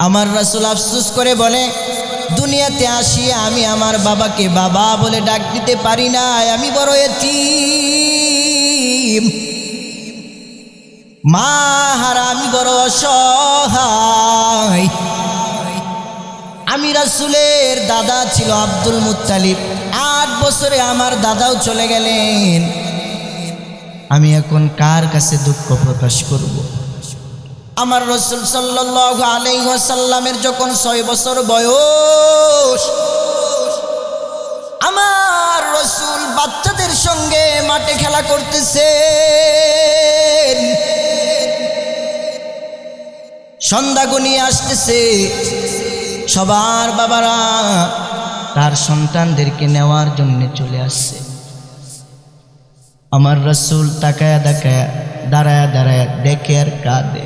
আমার রাসূল আফসোস করে বলে, দুনিয়াতে আসিয়া আমি আমার বাবাকে বাবা বলে ডাক দিতে পারি না, আমি বড় এতিম, মা হারা, আমি বড় অসহায়। আমি রাসূলের দাদা ছিল আব্দুল মুত্তালিব, 8 বছরে আমার দাদাও চলে গেলেন। আমি এখন কার কাছে দুঃখ প্রকাশ করব? আমার রাসূল সাল্লাল্লাহু আলাইহি ওয়াসাল্লামের যখন 6 বছর বয়স, আমার রাসূল বাচ্চাদের সঙ্গে মাঠে খেলা করতেছেন। সন্ধ্যা ঘনিয়ে আসতেছে, সবার বাবারা তার সন্তানদেরকে নেওয়ার জন্য চলে আসছে। আমার রাসূল তাকায়া তাকায়া দাঁড়ায়া দাঁড়ায়া দেখে আর কাঁদে।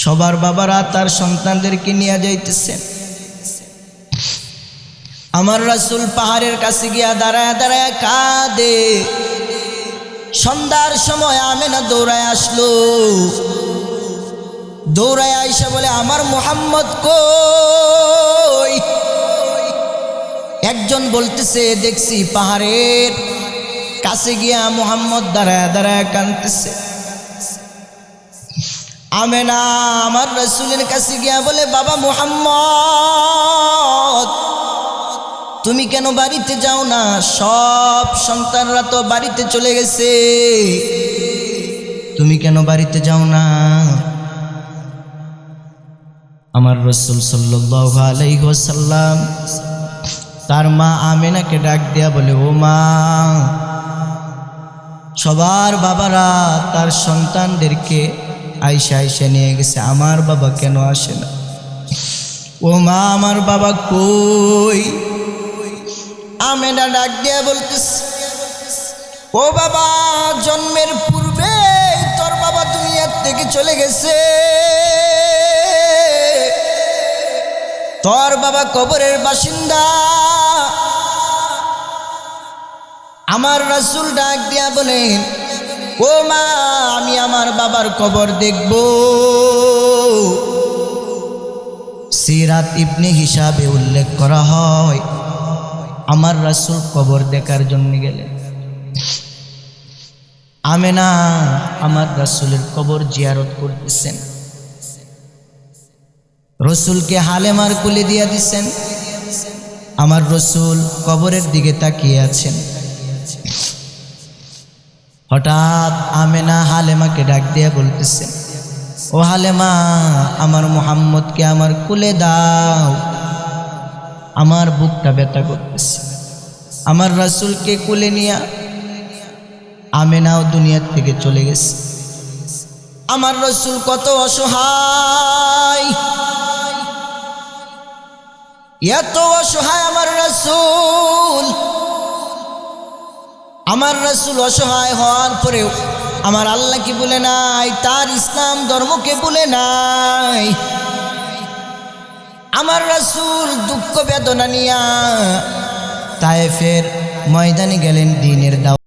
সবার বাবারা তার সন্তানদেরকে নিয়ে যাইতেছেন। আমার রাসূল পাহাড়ের কাছে গিয়া দাঁড়ায়া দাঁড়ায়া কাঁদে। সন্ধ্যার সময় আমেনা দৌড়ায় আসলো, দৌড়ায় আইসা বলে, আমার মুহাম্মদ কই? একজন বলতেছে, দেখছি পাহাড়ের কাছে গিয়া মুহাম্মদ দাঁড়ায় দাঁড়ায় কাঁদতেছে। আমেনা আমার রাসূলের কাছে গিয়া বলে, বাবা মুহাম্মদ, তুমি কেন বাড়িতে যাও না? সব সন্তানরা তো বাড়িতে চলে গেছে, তুমি কেন বাড়িতে যাও না? আমার রাসূল সাল্লাল্লাহু আলাইহি ওয়াসাল্লাম তার মা আমেনাকে ডাক দিয়া বলে, ও মা, সবার বাবারা তার সন্তানদেরকে আইসা আইসা নিয়ে গেছে, আমার বাবা কেন আসে না? ও মা, আমার বাবা কই? আমেনা ডাক দিয়া বলতেছে, ও বাবা, জন্মের পূর্বে তোর বাবা দুনিয়ার থেকে চলে গেছে, তোর বাবা কবরের বাসিন্দা। আমার রাসূল ডাক দিয়া বলেন, ও মা, আমি আমার বাবার কবর দেখব। সিরাত ইবনে হিসাবে উল্লেখ করা হয়, আমার রাসূল কবর দেখার জন্য গেলেন। আমেনা আমার রাসূলের কবর জিয়ারত করতেছেন। রাসূলকে হালেমার কোলে দিয়া দিছেন। আমার রাসূল কবরের দিকে তাকিয়ে আছেন। হঠাৎ আমেনা হালেমাকে ডাক দিয়া বলতেছেন, ও হালেমা, আমার মুহাম্মদকে আমার কোলে দাও, আমার বুকটা ব্যথা করতেছে। আমার রাসূলকে কোলে নিয়া আমেনাও দুনিয়ার থেকে চলে গেছে। আমার রাসূল কত অসহায়, এত অসহায় আমার রাসূল। আমার রাসূল অসহায় হওয়ার পরেও আমার আল্লাহ কি বলে নাই, তার ইসলাম ধর্মকে বলে নাই। আমার রাসূল দুঃখ বেদনা নিয়া তায়েফের ময়দানে গেলেন, দ্বীনের দাওয়াত